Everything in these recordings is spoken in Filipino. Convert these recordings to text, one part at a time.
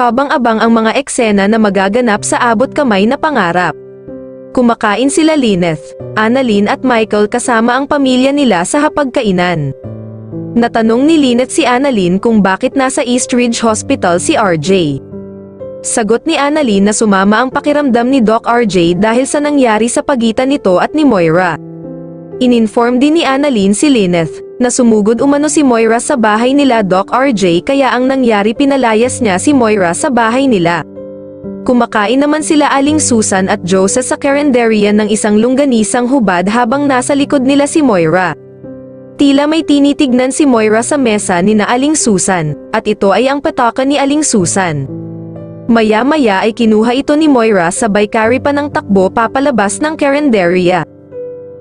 Kabang-abang ang mga eksena na magaganap sa abot kamay na pangarap. Kumakain sila Lyneth, Annalyn at Michael kasama ang pamilya nila sa hapagkainan. Natanong ni Lyneth si Annalyn kung bakit nasa Eastridge Hospital si RJ. Sagot ni Annalyn na sumama ang pakiramdam ni Doc RJ dahil sa nangyari sa pagitan nito at ni Moira. Ininform din ni Annalyn si Lyneth na sumugod umano si Moira sa bahay nila Doc RJ kaya ang nangyari pinalayas niya si Moira sa bahay nila. Kumakain naman sila Aling Susan at Joseph sa karinderya ng isang longganisang hubad habang nasa likod nila si Moira. Tila may tinitignan si Moira sa mesa ni na Aling Susan, at ito ay ang pataka ni Aling Susan. Maya-maya ay kinuha ito ni Moira sabay carry pa ng takbo papalabas ng karinderya.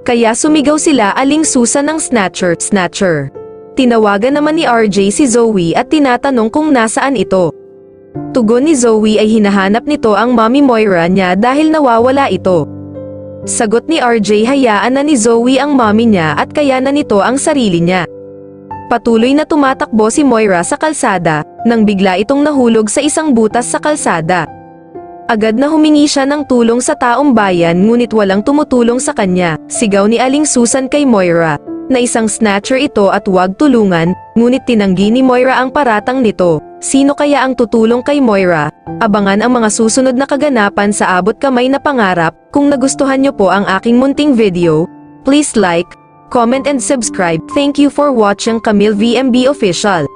Kaya sumigaw sila Aling Susan ng snatcher. Tinawagan naman ni RJ si Zoe at tinatanong kung nasaan ito. Tugon ni Zoe ay hinahanap nito ang mommy Moira niya dahil nawawala ito. Sagot ni RJ hayaan na ni Zoe ang mommy niya at kaya na nito ang sarili niya. Patuloy na tumatakbo si Moira sa kalsada, nang bigla itong nahulog sa isang butas sa kalsada. Agad na humingi siya ng tulong sa taong bayan ngunit walang tumutulong sa kanya. Sigaw ni Aling Susan kay Moira, na isang snatcher ito at huwag tulungan, ngunit tinanggi ni Moira ang paratang nito. Sino kaya ang tutulong kay Moira? Abangan ang mga susunod na kaganapan sa abot kamay na pangarap. Kung nagustuhan niyo po ang aking munting video, please like, comment and subscribe. Thank you for watching Camille VMB Official.